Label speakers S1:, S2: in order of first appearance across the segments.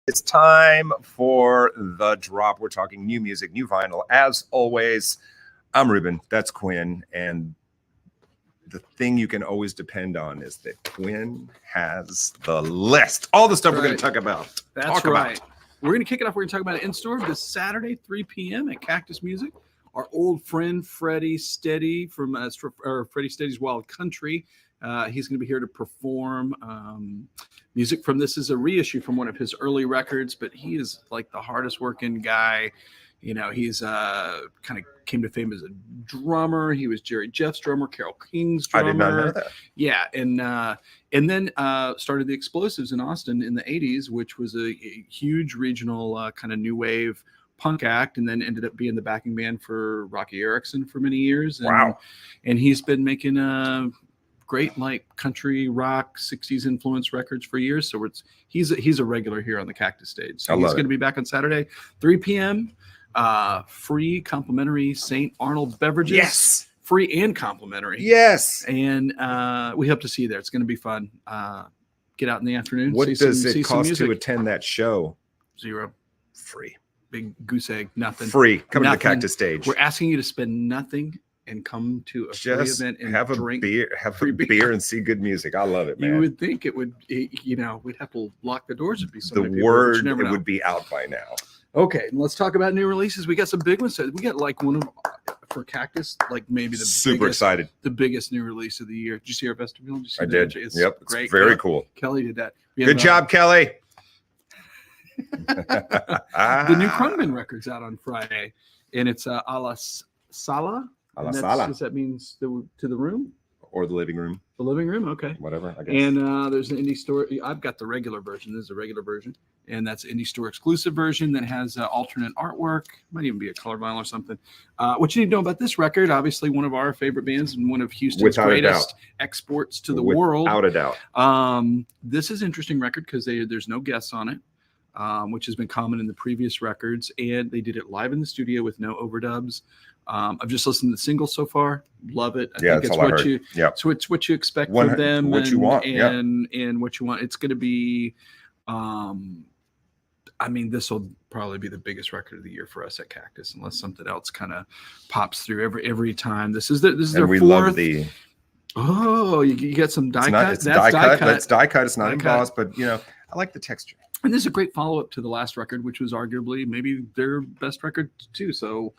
S1: It's time for the drop. We're talking new music, new vinyl. As always, I'm Ruben. That's Quinn. And the thing you can always depend on is that Quinn has the list. All the stuff we're going to talk about.
S2: That's right. We're going to kick it off. We're going to talk about it in store this Saturday, 3 p.m. at Cactus Music. Our old friend Freddie Steady from Freddie Steady's Wild Country. He's going to be here to perform music from this is a reissue from one of his early records, but he is like the hardest working guy. You know, he's kind of came to fame as a drummer. He was Jerry Jeff's drummer, Carole King's drummer.
S1: I did not know that.
S2: Yeah, and then started the Explosives in Austin in the 80s, which was a huge regional kind of new wave punk act, and then ended up being the backing band for Rocky Erickson for many years. And,
S1: wow.
S2: And he's been making great like country rock 60s influence records for years. So he's a regular here on the Cactus stage. So he's going to be back on Saturday, 3 p.m. Free complimentary St. Arnold beverages.
S1: Yes.
S2: Free and complimentary.
S1: Yes.
S2: And we hope to see you there. It's going to be fun. Get out in the afternoon.
S1: What does it cost to attend that show?
S2: $0.
S1: Free.
S2: Big goose egg. Nothing.
S1: Free. Come to the Cactus stage.
S2: We're asking you to spend nothing and come to a free event and
S1: have
S2: drink
S1: a beer and see good music. I love it, man.
S2: You would think it would, we'd have to lock the doors. It'd be so
S1: the word it would be out by now.
S2: Okay, let's talk about new releases. We got some big ones. So we got like one of for Cactus, like maybe the
S1: excited.
S2: The biggest new release of the year. Did you see our vestibule?
S1: I did.
S2: It's
S1: yep,
S2: great.
S1: It's very cool.
S2: Kelly did that.
S1: Good job, Kelly.
S2: The new Krungman record's out on Friday, and it's a la sala.
S1: A la sala.
S2: That means to the room
S1: or the living room.
S2: The living room, okay.
S1: Whatever, I guess.
S2: And there's an indie store. I've got the regular version. This is a regular version, and that's an indie store exclusive version that has alternate artwork. Might even be a color vinyl or something. What you need to know about this record? Obviously, one of our favorite bands and one of Houston's greatest exports to the world.
S1: Without a doubt.
S2: This is an interesting record because there's no guests on it. Which has been common in the previous records, and they did it live in the studio with no overdubs. I've just listened to the single so far. Love it. I think it's what you.
S1: Yeah.
S2: So it's what you expect from them.
S1: What you want.
S2: And what you want. It's going to be. This will probably be the biggest record of the year for us at Cactus, unless something else kind of pops through every time. This is their fourth.
S1: Love the.
S2: Oh, you get some die cut.
S1: It's die cut. That's die cut. It's not embossed, but I like the texture.
S2: And this is a great follow-up to the last record, which was arguably maybe their best record too. So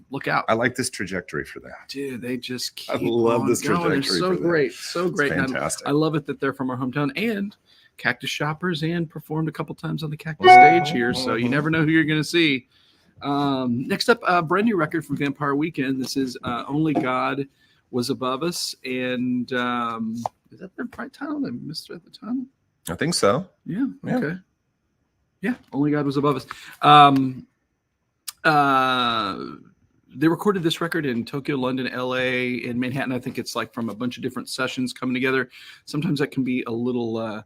S2: look out.
S1: I like this trajectory for that.
S2: Dude, they just keep
S1: I love this
S2: going.
S1: trajectory.
S2: They're so great. So great.
S1: Fantastic.
S2: I love it that they're from our hometown and Cactus shoppers and performed a couple times on the Cactus stage here. So you never know who you're going to see. Next up, a brand new record from Vampire Weekend. This is Only God Was Above Us. And is that their right title? I missed it at the time.
S1: I think so.
S2: Yeah. Okay. Yeah. Only God Was Above Us. They recorded this record in Tokyo, London, LA, and Manhattan. I think it's like from a bunch of different sessions coming together. Sometimes that can be a little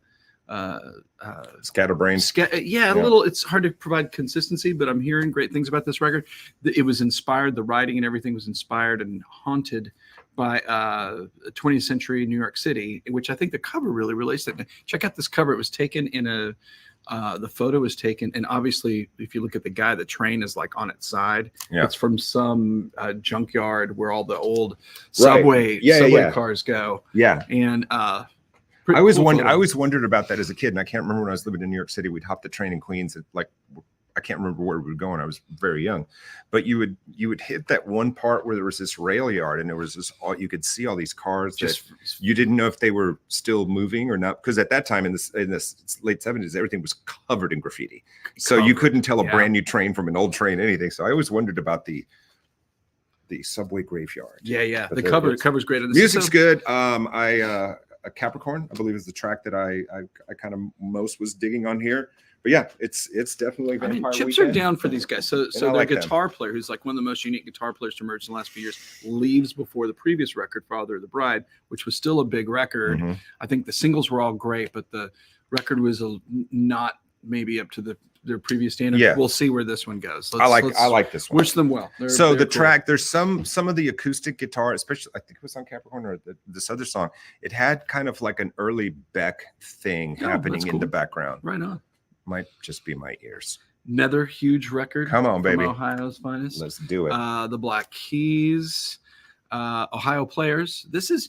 S1: scatterbrained.
S2: A little. It's hard to provide consistency, but I'm hearing great things about this record. It was inspired. The writing and everything was inspired and haunted by 20th century New York City, which I think the cover really relates to. Check out this cover. It was taken in the photo was taken, and obviously, if you look at the guy, the train is like on its side. Yeah. It's from some junkyard where all the old subway cars go. Yeah, and I
S1: always wondered about that as a kid, and I can't remember when I was living in New York City. We'd hop the train in Queens at I can't remember where we were going. I was very young, but you would hit that one part where there was this rail yard, and there was this you could see all these cars that you didn't know if they were still moving or not, because at that time in the late 70s, everything was covered in graffiti, so you couldn't tell a brand new train from an old train, anything. So I always wondered about the subway graveyard.
S2: Yeah. The cover's great.
S1: Music's good. A Capricorn, I believe, is the track that I kind of most was digging on here. But yeah, it's definitely Vampire
S2: chips
S1: Weekend.
S2: are down for these guys. So their guitar player, who's like one of the most unique guitar players to emerge in the last few years, leaves before the previous record, Father of the Bride, which was still a big record. Mm-hmm. I think the singles were all great, but the record was not maybe up to their previous standard. Yeah. We'll see where this one goes.
S1: I like this one.
S2: Wish them well.
S1: They're track, there's some of the acoustic guitar, especially I think it was on Capricorn or this other song. It had kind of like an early Beck thing happening in the background.
S2: Right on.
S1: Might just be my ears.
S2: Another huge record.
S1: Come on, baby.
S2: From Ohio's finest.
S1: Let's do it.
S2: The Black Keys, Ohio Players. This is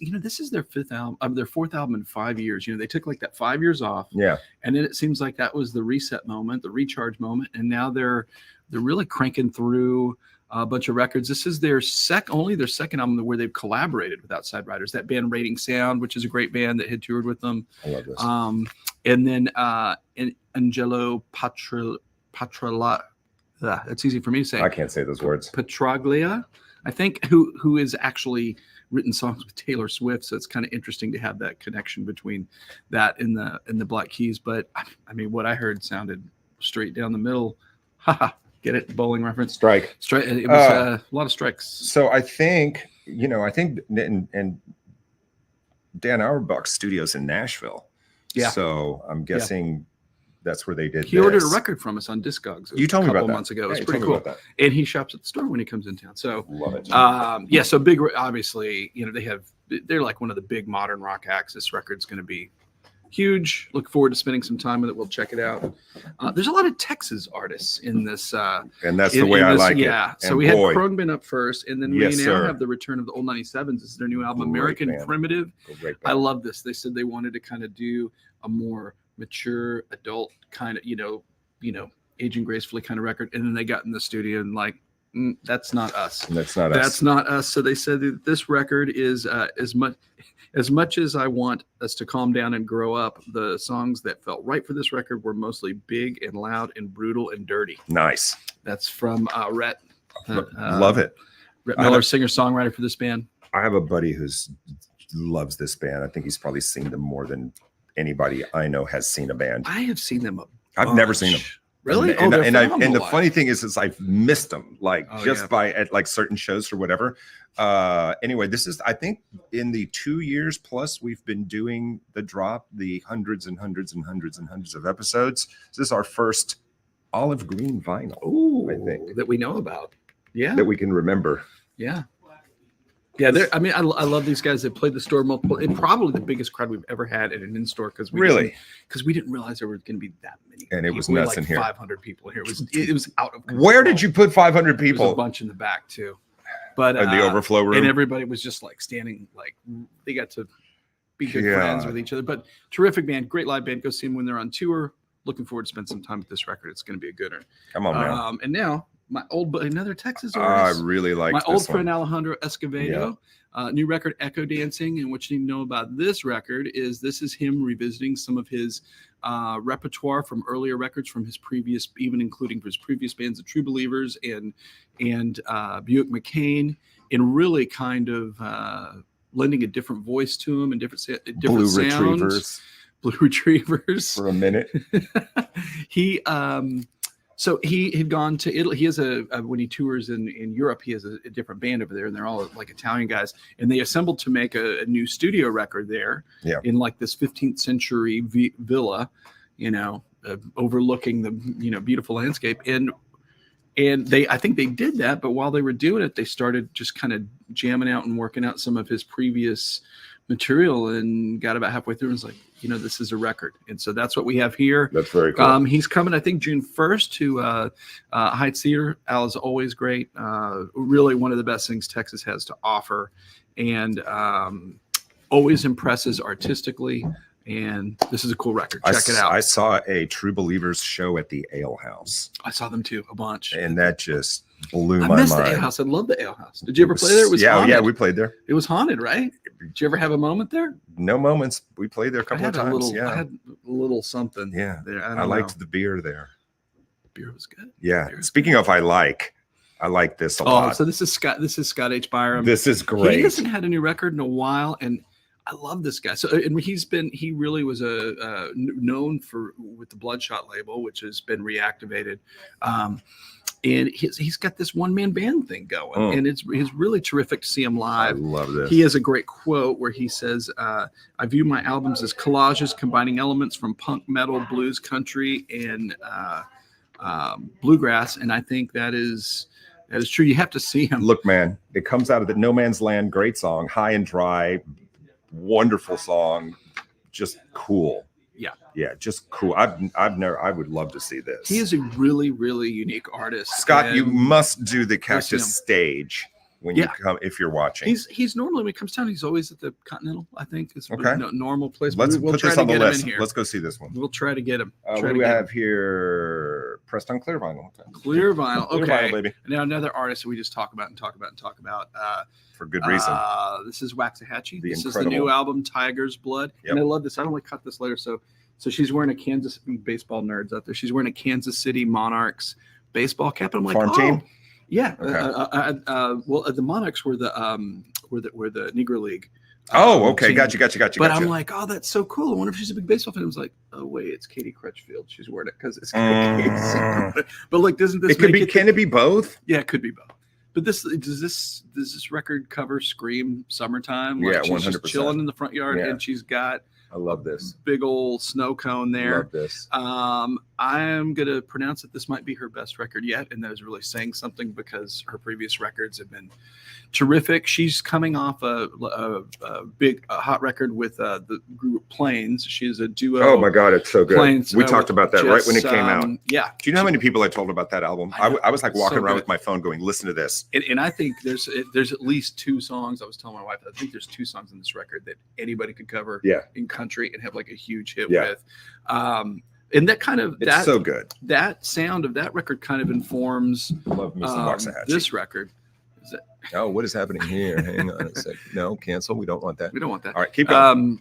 S2: their fifth album, their fourth album in 5 years. They took like that 5 years off.
S1: Yeah.
S2: And then it seems like that was the reset moment, the recharge moment. And now they're really cranking through a bunch of records. This is their second album where they've collaborated with outside writers. That band Rating Sound, which is a great band that had toured with them.
S1: I love this.
S2: And then Angelo Patrala. That's easy for me to say.
S1: I can't say those words.
S2: Petraglia, I think, who is actually written songs with Taylor Swift. So it's kind of interesting to have that connection between that and the Black Keys. But I mean, what I heard sounded straight down the middle. Haha. Get it? Bowling reference.
S1: Strike.
S2: It was a lot of strikes.
S1: So I think, and Dan Auerbach's studio's in Nashville.
S2: Yeah.
S1: So I'm guessing that's where they did.
S2: He ordered a record from us on Discogs.
S1: You told me about that
S2: a couple months ago. It was
S1: you
S2: pretty
S1: told me
S2: cool.
S1: about that.
S2: And he shops at the store when he comes in town. So
S1: love it.
S2: So big. Obviously, they're like one of the big modern rock acts. This record's going to be huge. Look forward to spending some time with it. We'll check it out. There's a lot of Texas artists in this.
S1: And that's the way I like it.
S2: Yeah. So
S1: and
S2: we had Krugman up first, and then we now have the return of the Old 97s. This is their new album, American Primitive. I love this. They said they wanted to kind of do a more mature adult kind of, aging gracefully kind of record. And then they got in the studio and like, that's not us.
S1: That's not us.
S2: So they said that this record is as much as I want us to calm down and grow up, the songs that felt right for this record were mostly big and loud and brutal and dirty.
S1: Nice.
S2: That's from Rhett.
S1: Love it.
S2: Rhett Miller, singer-songwriter for this band.
S1: I have a buddy who loves this band. I think he's probably seen them more than anybody I know has seen a band.
S2: I have seen them.
S1: I've never seen them.
S2: Really?
S1: And the funny thing is I've missed them, by at like certain shows or whatever. Anyway, this is, I think, in the 2 years plus we've been doing the drop, the hundreds and hundreds and hundreds and hundreds of episodes. This is our first olive green vinyl.
S2: Ooh,
S1: I think
S2: that we know about. Yeah,
S1: that we can remember.
S2: Yeah. Yeah, I love these guys that played the store multiple, and probably the biggest crowd we've ever had at an in-store because we didn't realize there were going to be that many.
S1: And it was nuts in here.
S2: 500 people in here. It was out of control.
S1: Where did you put 500 people?
S2: There was a bunch in the back too, but
S1: in the overflow room,
S2: and everybody was just like standing, like they got to be good friends with each other. But terrific band, great live band. Go see them when they're on tour. Looking forward to spend some time with this record. It's going to be a gooder.
S1: Come on, man.
S2: And now my old, another Texas artist.
S1: I really like
S2: my old friend Alejandro Escovedo. Yeah. New record, Echo Dancing. And what you need to know about this record is this is him revisiting some of his repertoire from earlier records from his previous, even including his previous bands, the True Believers and Buick McCain, and really kind of lending a different voice to him and different sounds. Blue Retrievers.
S1: For a minute.
S2: So he had gone to Italy. He has when he tours in Europe, he has a different band over there, and they're all like Italian guys. And they assembled to make a new studio record there in like this 15th century villa, overlooking the beautiful landscape. And I think they did that, but while they were doing it, they started just kind of jamming out and working out some of his previous material, and got about halfway through and was like, this is a record. And so that's what we have here.
S1: That's very cool.
S2: He's coming, I think, June 1st to Heights Theater. Al is always great. Really one of the best things Texas has to offer, and always impresses artistically. And this is a cool record. Check it out.
S1: I saw a True Believers show at the Ale House.
S2: I saw them too, a bunch.
S1: And that just blew my mind.
S2: I missed the Ale House. I love the Ale House. Did you ever play there? It was haunted.
S1: Yeah, we played there.
S2: It was haunted, right? Did you ever have a moment there?
S1: No moments. We played there a couple of times.
S2: I had a little something.
S1: Yeah,
S2: there.
S1: I liked the beer there.
S2: Beer was good.
S1: Yeah. Speaking of, I like this a lot.
S2: So this is Scott H. Byram.
S1: This is great.
S2: He hasn't had a new record in a while, and I love this guy. So, and he really was known with the Bloodshot label, which has been reactivated. And he's got this one-man band thing going, and it's really terrific to see him live.
S1: I love this.
S2: He has a great quote where he says, I view my albums as collages combining elements from punk, metal, blues, country, and bluegrass. And I think that is true. You have to see him.
S1: Look, man, it comes out of the No Man's Land. Great song. High and Dry. Wonderful song. Just cool. Yeah, just cool. I would love to see this.
S2: He is a really, really unique artist.
S1: Scott, you must do the
S2: him.
S1: Cactus stage when you come, if you're watching.
S2: He's normally, when he comes down, he's always at the Continental, I think. It's
S1: okay.
S2: A normal place.
S1: Let's
S2: we'll
S1: put
S2: try
S1: this
S2: to
S1: on the
S2: get him
S1: list.
S2: in here.
S1: Let's go see this one.
S2: We'll try to get him.
S1: What do we have here? Pressed on clear vinyl.
S2: Clear vinyl.
S1: Clear
S2: Okay.
S1: vinyl, baby.
S2: Now another artist that we just talk about.
S1: For good reason.
S2: This is Waxahachie. This
S1: incredible.
S2: is the new album, Tiger's Blood.
S1: Yep.
S2: And I love this. I only cut this later. So she's wearing a Kansas baseball nerds out there. She's wearing a Kansas City Monarchs baseball cap. And I'm like,
S1: farm team.
S2: Yeah.
S1: Okay.
S2: Well, the Monarchs were the Negro League.
S1: Okay.
S2: Team.
S1: Gotcha.
S2: But I'm like, oh, that's so cool. I wonder if she's a big baseball fan. I was like, oh wait, it's Katie Crutchfield. She's wearing it because it's Katie. But like, doesn't this?
S1: Can it be both?
S2: Yeah, it could be both. But does this record cover Scream Summertime? Like,
S1: yeah,
S2: she's
S1: 100%.
S2: just chilling in the front yard, and she's got.
S1: I love this
S2: big old snow cone there.
S1: Love this.
S2: I'm gonna pronounce that this might be her best record yet, and that is really saying something because her previous records have been terrific. She's coming off a big hot record with the group Planes. She is a duo.
S1: Oh my God, it's so good.
S2: Planes,
S1: we talked about that right when it came out.
S2: Yeah.
S1: Do you know how many people I told about that album? I was like walking
S2: so
S1: around
S2: good.
S1: with my phone going, listen to this.
S2: And I think there's at least 2 songs. I was telling my wife, I think there's 2 songs in this record that anybody could cover in country and have like a huge hit with. And that kind of
S1: it's so good.
S2: That sound of that record kind of informs
S1: love me some Waxahachie.
S2: This record.
S1: Oh, what is happening here? Hang on a sec. No, cancel. We don't want that.
S2: We don't want that.
S1: All right, keep going.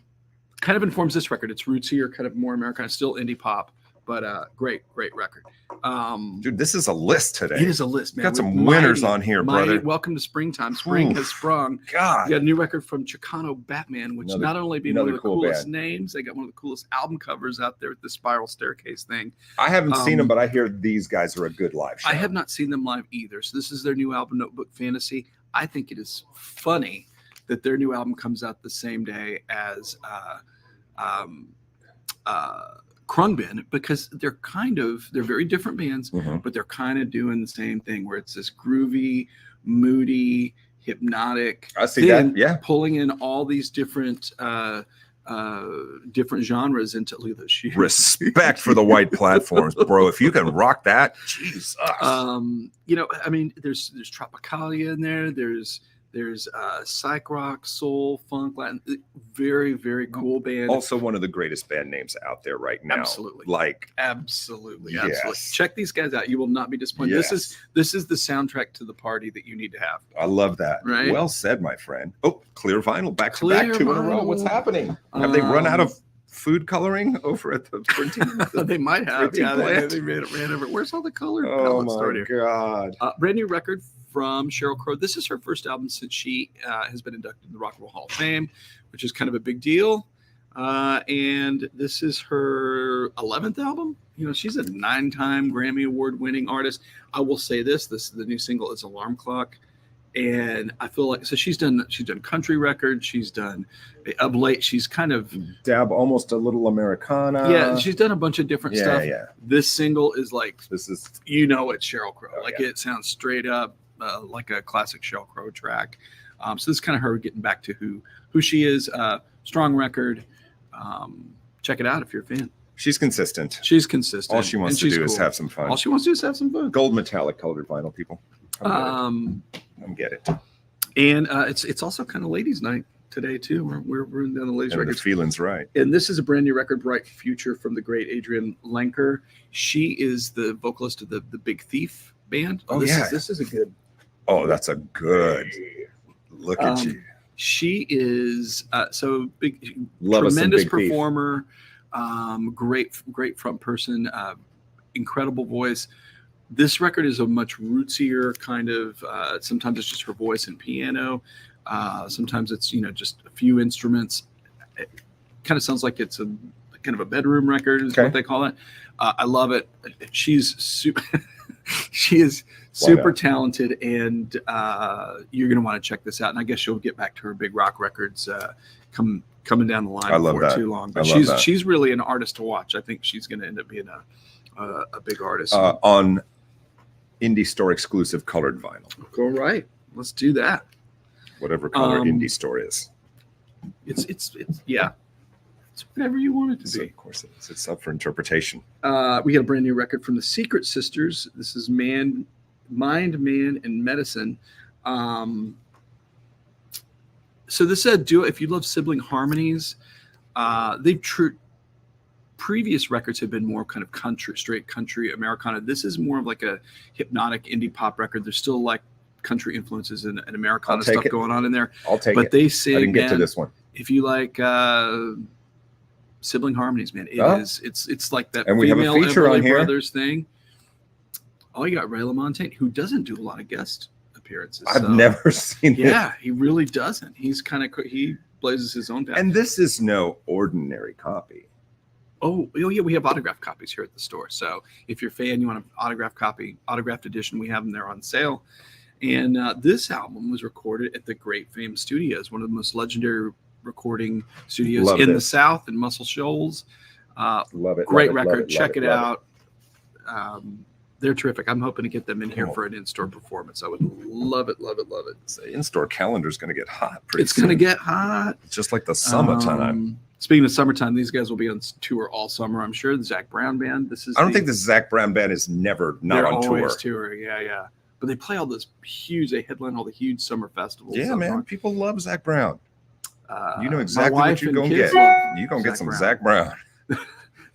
S2: Kind of informs this record. It's rootsier, kind of more Americana, still indie pop, but great record.
S1: Dude, this is a list today.
S2: It is a list, man.
S1: Got some winners on here, brother.
S2: Welcome to springtime. Spring has sprung.
S1: God.
S2: You got a new record from Chicano Batman, which not only being one of the coolest names, they got one of the coolest album covers out there with the spiral staircase thing.
S1: I haven't seen them, but I hear these guys are a good live show.
S2: I have not seen them live either. So this is their new album, Notebook Fantasy. I think it is funny that their new album comes out the same day as Krungbin, because they're very different bands, but they're kind of doing the same thing where it's this groovy, moody, hypnotic.
S1: I see that. Yeah,
S2: pulling in all these different genres into those shoes.
S1: Respect for the white platforms, bro. If you can rock that, Jesus.
S2: You know, I mean, there's Tropicalia in there. There's psych rock, soul, funk, Latin. Very, very cool band.
S1: Also one of the greatest band names out there right now.
S2: Absolutely.
S1: Absolutely.
S2: Check these guys out. You will not be disappointed.
S1: Yes.
S2: This is the soundtrack to the party that you need to have.
S1: I love that.
S2: Right?
S1: Well said, my friend. Oh, clear vinyl. Back to back 2 in a row. What's happening? Have they run out of food coloring over at the printing?
S2: They might have.
S1: Yeah,
S2: they ran over. Where's all the color?
S1: Oh my God.
S2: Brand new record from Sheryl Crow. This is her first album since she has been inducted in the Rock and Roll Hall of Fame, which is kind of a big deal. And this is her 11th album. You know, she's a 9-time Grammy Award-winning artist. I will say this: the new single is Alarm Clock, and I feel like she's done country records. She's done of late. She's kind of
S1: dab almost a little Americana.
S2: Yeah, she's done a bunch of different stuff.
S1: Yeah.
S2: This single is like
S1: it's Sheryl
S2: Crow. It sounds straight up. Like a classic Sheryl Crow track. So this is kind of her getting back to who she is. Strong record. Check it out if you're a fan.
S1: She's consistent.
S2: All
S1: she wants to do is have some fun.
S2: All she wants to do is have some fun.
S1: Gold metallic colored vinyl, people. Come get it.
S2: And it's also kind of ladies' night today too. We're running down the ladies' records.
S1: The feeling's right.
S2: And this is a brand new record, Bright Future, from the great Adrienne Lenker. She is the vocalist of the Big Thief band. This is a good.
S1: Oh, that's a good look at you.
S2: She is so big,
S1: Love
S2: tremendous performer, great front person, incredible voice. This record is a much rootsier kind of. Sometimes it's just her voice and piano. Sometimes it's just a few instruments. It kind of sounds like it's a kind of a bedroom record is what they call it. I love it. She's super. She is super talented, and you're going to want to check this out. And I guess she'll get back to her big rock records coming down the line before too long. But she's really an artist to watch. I think she's going to end up being a big artist
S1: on Indie Store exclusive colored vinyl.
S2: All right, let's do that.
S1: Whatever color Indie Store is.
S2: It's It's whatever you want it to
S1: So
S2: be.
S1: of course it is. It's up for interpretation.
S2: We got a brand new record from the Secret Sisters. This is Mind, Man, and Medicine. So this is a duo. If you love sibling harmonies, previous records have been more kind of straight country Americana. This is more of like a hypnotic indie pop record. There's still like country influences and Americana stuff going on in there.
S1: I'll take it.
S2: But they sing.
S1: I didn't get to this one.
S2: If you like sibling harmonies, man, it's like that.
S1: And we have a feature
S2: Everly
S1: on here.
S2: Brothers thing. Oh, you got Ray LaMontagne, who doesn't do a lot of guest appearances.
S1: I've never seen it.
S2: Yeah, he really doesn't. He's he blazes his own path.
S1: And this is no ordinary copy.
S2: Oh yeah, we have autographed copies here at the store. So if you're a fan, you want an autographed edition, we have them there on sale. And this album was recorded at the Great Fame Studios, one of the most legendary recording studios in the South in Muscle Shoals.
S1: Love it.
S2: Great record. Check it out. They're terrific. I'm hoping to get them in here for an in-store performance. I would love it, love it, love it.
S1: The in-store calendar is going to get hot pretty
S2: It's
S1: soon.
S2: going to get hot.
S1: Just like the summertime.
S2: Speaking of summertime, these guys will be on tour all summer, I'm sure. The Zach Brown Band.
S1: I don't think the Zach Brown Band is never not on tour.
S2: They're always touring, yeah. But they play all this huge, they headline all the huge summer festivals.
S1: Yeah, man. People love Zach Brown. You know
S2: my
S1: exactly
S2: wife
S1: what you're
S2: and
S1: going to
S2: kids
S1: get.
S2: love
S1: You're going to get
S2: Zac
S1: some
S2: Brown.
S1: Zach Brown.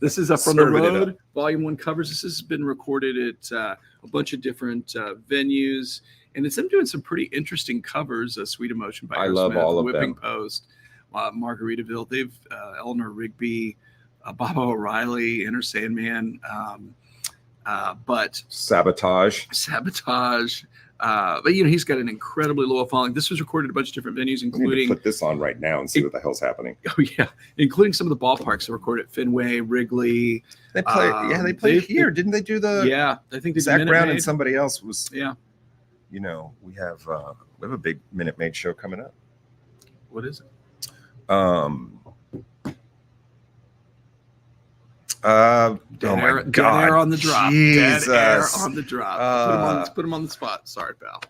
S2: This is Up on the
S1: Serving it
S2: Road,
S1: up.
S2: Volume 1 covers. This has been recorded at a bunch of different venues. And it's them doing some pretty interesting covers. Sweet Emotion by
S1: I love
S2: Aerosmith,
S1: all of
S2: Whipping
S1: them.
S2: Post, Margaritaville. They've Eleanor Rigby, Bob O'Reilly, Enter Sandman. But
S1: Sabotage.
S2: But he's got an incredibly loyal following. This was recorded at a bunch of different venues,
S1: We need to
S2: including
S1: put this on right now and see what the hell's happening.
S2: including some of the ballparks that recorded at Fenway, Wrigley.
S1: They play. They played here, didn't they? Do the
S2: I think they
S1: Zach
S2: did Minute
S1: Brown
S2: Maid.
S1: and somebody else was.
S2: Yeah.
S1: We have a big Minute Maid show coming up.
S2: What is it?
S1: Dead
S2: air on the drop.
S1: Jesus.
S2: Dead air on the drop. Put him on the spot. Sorry, pal.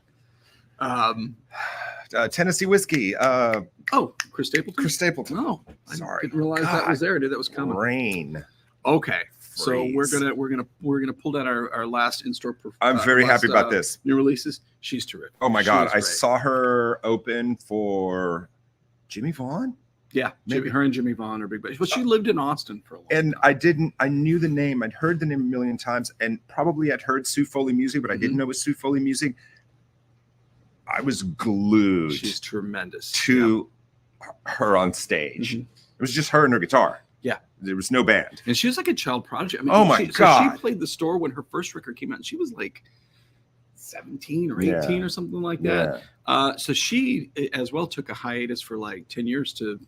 S1: Tennessee Whiskey.
S2: Chris Stapleton.
S1: Chris Stapleton.
S2: Oh,
S1: Sorry.
S2: I didn't realize that was there. I knew that was coming.
S1: Rain.
S2: Okay, so we're
S1: Freeze.
S2: gonna pull down our last in-store.
S1: I'm very happy about this.
S2: New releases. She's terrific.
S1: Oh my God!
S2: She's
S1: I
S2: great.
S1: saw her open for Jimmy Vaughn.
S2: Yeah,
S1: Maybe.
S2: her and Jimmy Vaughn are big buddies. Well, she lived in Austin for a long time.
S1: And I knew the name. I'd heard the name a million times, and probably I'd heard Sue Foley music, but I didn't know it was Sue Foley music. I was glued.
S2: She's tremendous.
S1: To her on stage.
S2: Mhm.
S1: It was just her and her guitar.
S2: Yeah.
S1: There was no band.
S2: And she was like a child prodigy. I mean,
S1: Oh my God.
S2: So she played the store when her first record came out, and she was like 17 or 18 or something like that. So she as well took a hiatus for like 10 years to,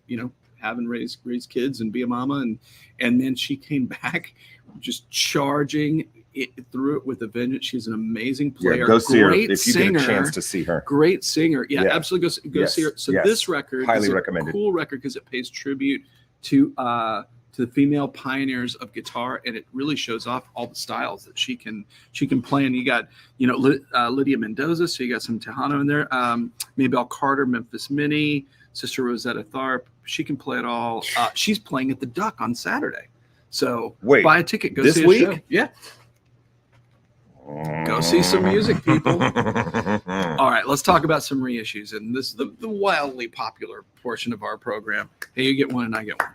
S2: have and raise kids and be a mama. And then she came back just charging it through it with a vengeance. She's an amazing player.
S1: Yeah, go see her
S2: Great
S1: if you
S2: singer.
S1: get a chance to see her.
S2: Great singer. Yeah,
S1: Yeah.
S2: absolutely. Go
S1: Yes,
S2: see her. So
S1: yes.
S2: this record
S1: Highly
S2: is a
S1: recommended.
S2: cool record because it pays tribute to the female pioneers of guitar, and it really shows off all the styles that she can play. And you got Lydia Mendoza, so you got some Tejano in there. Maybelle Carter, Memphis Minnie, Sister Rosetta Tharpe. She can play it all. She's playing at the Duck on Saturday. So buy a ticket. Go
S1: this
S2: see a
S1: week?
S2: show. Yeah. Go see some music, people. All right, let's talk about some reissues. And this is the wildly popular portion of our program. Hey, you get one and I get one.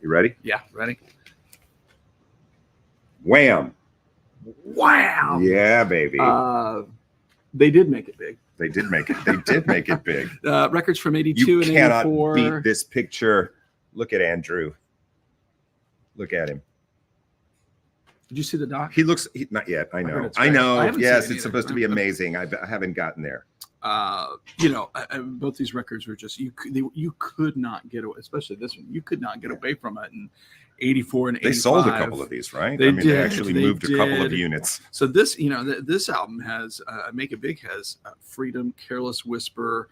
S1: You ready?
S2: Yeah, ready?
S1: Wham!
S2: Wow.
S1: Yeah, baby.
S2: They did make it big.
S1: They did make it. They did make it big.
S2: Records from 82
S1: You
S2: and
S1: cannot
S2: 84.
S1: beat this picture. Look at Andrew. Look at him.
S2: Did you see the doc?
S1: He looks not yet. I
S2: heard
S1: know.
S2: it's
S1: I
S2: great.
S1: know.
S2: I haven't
S1: Yes,
S2: seen it
S1: it's
S2: either.
S1: supposed to be amazing. I haven't gotten there.
S2: Both these records were just you could not get away, especially this one. You could not get away from it in 84 and 85.
S1: They sold a couple of these, right?
S2: They
S1: They
S2: did.
S1: actually
S2: They
S1: moved a couple of
S2: did.
S1: units.
S2: So this, this album has Make It Big has Freedom, Careless Whisper,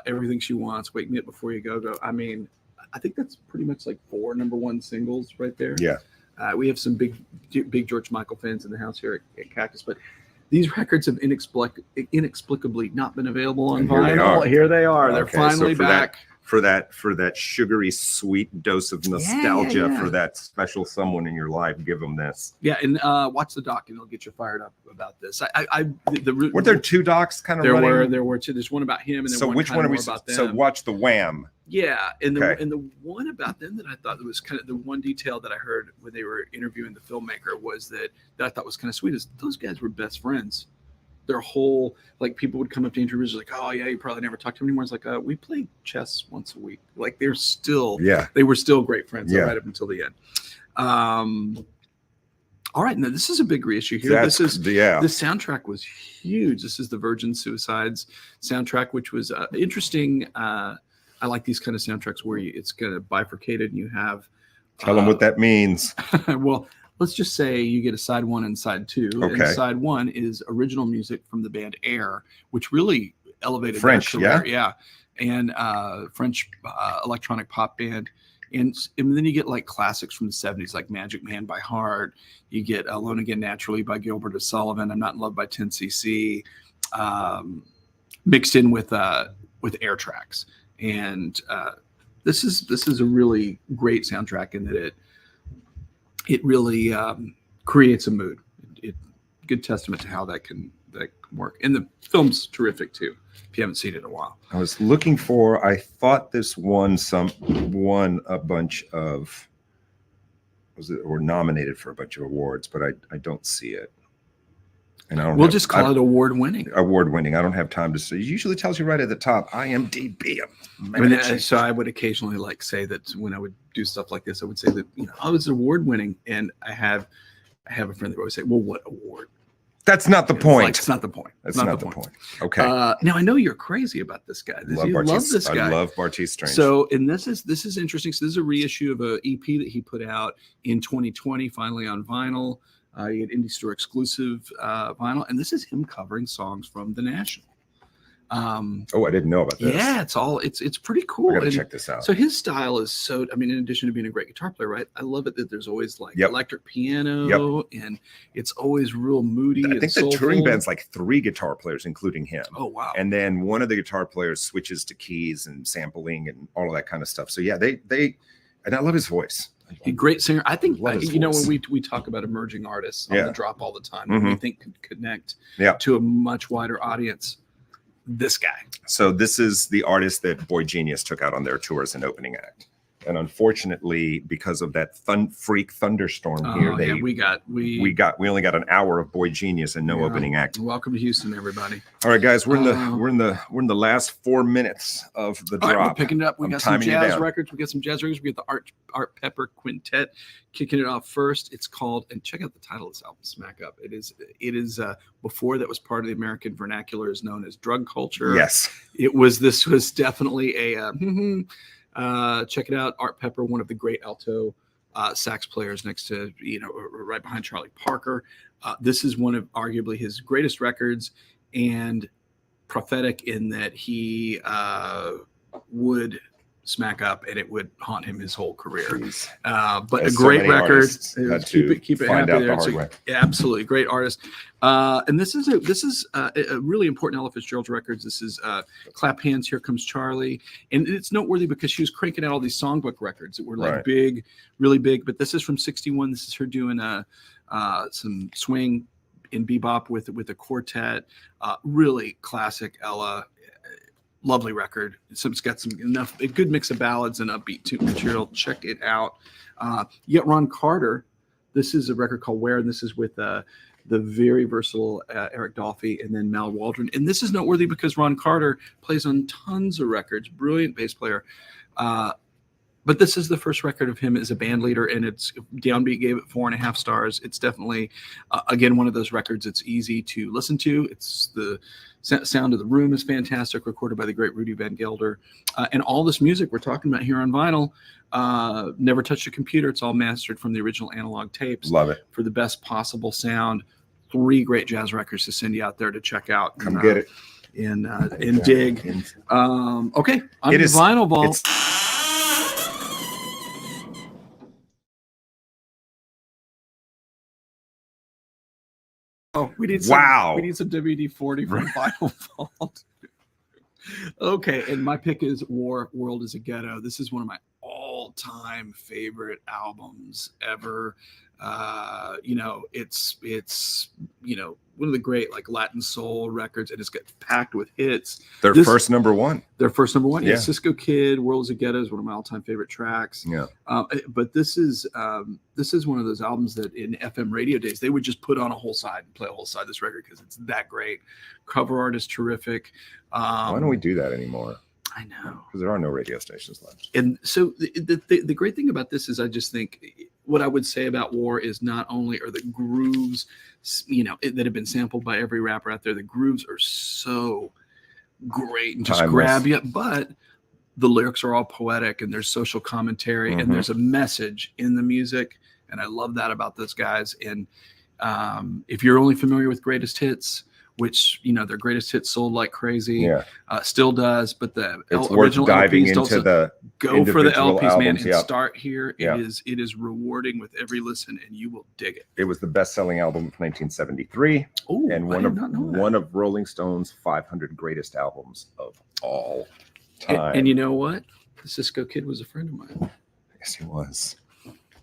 S2: Everything She Wants, Wake Me Up Before You Go. I mean, I think that's pretty much like 4 number 1 singles right there.
S1: Yeah.
S2: We have some big George Michael fans in the house here at Cactus, but these records have inexplicably not been available on
S1: And here they
S2: vinyl.
S1: are.
S2: Here they are. They're
S1: Okay,
S2: finally
S1: so for
S2: back.
S1: for that sugary sweet dose of nostalgia for that special someone in your life. Give them this.
S2: Yeah, and watch the doc, and it'll get you fired up about this.
S1: Were there 2 docs kind of running?
S2: There were 2. There's one about him, and then
S1: so
S2: one
S1: which one are we
S2: about them.
S1: So watch the Wham.
S2: Yeah, and
S1: Okay.
S2: the one about them that I thought was kind of the one detail that I heard when they were interviewing the filmmaker was that I thought was kind of sweet is those guys were best friends. Their whole, like, people would come up to interviews like, oh yeah, you probably never talk to him anymore. It's like, we played chess once a week. Like they were still great friends right up until the end. All right, now this is a big reissue here. This soundtrack was huge. This is the Virgin Suicides soundtrack, which was interesting. I like these kind of soundtracks where it's kind of bifurcated and you have.
S1: Tell them what that means.
S2: Well, let's just say you get a side 1 and side 2. Okay. And side 1 is original music from the band Air, which really elevated
S1: French,
S2: their career. Yeah. And French electronic pop band. And then you get like classics from the 70s, like Magic Man by Heart. You get Alone Again Naturally by Gilbert O'Sullivan. I'm Not in Love by 10cc. Mixed in with Air tracks. And this is a really great soundtrack in that it really creates a mood. Good testament to how that can work. And the film's terrific too, if you haven't seen it in a while.
S1: I was looking for, I thought this won a bunch of, or nominated for a bunch of awards, but I don't see it. And
S2: we'll just call it award-winning.
S1: Award-winning. I don't have time to say. It usually tells you right at the top, IMDb.
S2: So I would occasionally say that when I would do stuff like this, I would say that I was award-winning, and I have a friend that would always say, "Well, what award?"
S1: That's not the point.
S2: It's not the point.
S1: That's not the point. Okay.
S2: Now I know you're crazy about this guy. You love this guy.
S1: I love Bartees Strange.
S2: So, and this is interesting. So this is a reissue of an EP that he put out in 2020, finally on vinyl. You get indie store exclusive vinyl, and this is him covering songs from The National.
S1: I didn't know about this.
S2: Yeah, it's pretty cool.
S1: I gotta check this out.
S2: So his style is so. I mean, in addition to being a great guitar player, right? I love it that there's always like electric piano, and it's always real moody.
S1: I think the touring band's like 3 guitar players, including him.
S2: Oh wow!
S1: And then one of the guitar players switches to keys and sampling and all of that kind of stuff. So yeah, they and I love his voice.
S2: A great singer. I think when we talk about emerging artists on the drop all the time, we think could connect to a much wider audience. This guy. So
S1: this is the artist that Boy Genius took out on their tour as an opening act. And unfortunately, because of that freak thunderstorm here, we only got an hour of Boy Genius and no opening act.
S2: Welcome to Houston, everybody.
S1: All right, guys, we're in the last 4 minutes of the drop.
S2: All right, we're picking it up. We got some jazz records. We got some jazz records. We got the Art Pepper Quintet kicking it off first. It's called, and check out the title of this album, Smack Up. It is before that was part of the American vernacular, is known as drug culture.
S1: Yes,
S2: this was definitely a. Check it out. Art Pepper, one of the great alto sax players next to, right behind Charlie Parker. This is one of arguably his greatest records, and prophetic in that he would smack up and it would haunt him his whole career. But a great record. Keep it happy there. Absolutely great artist. And this is a really important Ella Fitzgerald records. This is Clap Hands, Here Comes Charlie. And it's noteworthy because she was cranking out all these songbook records that were like big, really big. But this is from 61. This is her doing some swing in bebop with a quartet. Really classic Ella. Lovely record. It's got a good mix of ballads and upbeat material. Check it out. You got Ron Carter. This is a record called Where, and this is with the very versatile Eric Dolphy and then Mal Waldron. And this is noteworthy because Ron Carter plays on tons of records. Brilliant bass player. But this is the first record of him as a band leader, and Downbeat gave it 4.5 stars. It's definitely, again, one of those records that's easy to listen to. It's the sound of the room is fantastic, recorded by the great Rudy Van Gelder. And all this music we're talking about here on vinyl, never touched a computer. It's all mastered from the original analog tapes.
S1: Love it. For
S2: the best possible sound. 3 great jazz records to send you out there to check out.
S1: Come get it.
S2: And dig. Okay, on the vinyl ball. Oh, we need some WD-40 from Vinyl Vault. Okay, and my pick is War, World is a Ghetto. This is one of my all-time favorite albums ever. It's one of the great like Latin soul records, and it's got packed with hits.
S1: Their first number one.
S2: Their first number one.
S1: Yeah.
S2: Yeah, Cisco Kid, World is a Ghetto is one of my all-time favorite tracks.
S1: Yeah.
S2: But this is one of those albums that in FM radio days they would just put on a whole side and play a whole side of this record because it's that great. Cover art is terrific.
S1: Why don't we do that anymore?
S2: I know,
S1: because there are no radio stations left.
S2: And so the great thing about this is I just think what I would say about War is not only are the grooves, that have been sampled by every rapper out there, the grooves are so great and just
S1: Timeless.
S2: grab you, but the lyrics are all poetic and there's social commentary and there's a message in the music. And I love that about those guys. And if you're only familiar with greatest hits, which their greatest hits sold like crazy, still does. But
S1: it's
S2: original
S1: worth diving
S2: LPs
S1: into the
S2: go for the LPs,
S1: albums,
S2: man, and start here. It is rewarding with every listen, and you will dig it.
S1: It was the best-selling album of 1973, and one of Rolling Stone's 500 greatest albums of all time.
S2: And you know what? The Cisco Kid was a friend of mine.
S1: Yes, he was.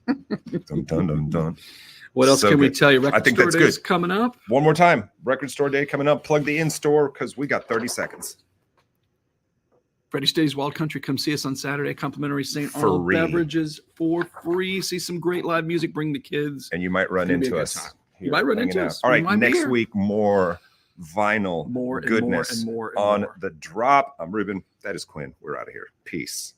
S1: Dun, dun, dun, dun.
S2: What else can we tell you? Record
S1: I think
S2: Store
S1: that's
S2: Day is
S1: good.
S2: Coming up.
S1: One more time. Record Store Day coming up. Plug the in-store because we got 30 seconds.
S2: Freddie Stays Wild Country. Come see us on Saturday. Complimentary St. Arnold beverages for free. See some great live music. Bring the kids.
S1: And you might run into us.
S2: You might run into us.
S1: All right. Next week, more vinyl
S2: more
S1: goodness
S2: and more
S1: on the drop. I'm Ruben. That is Quinn. We're out of here. Peace.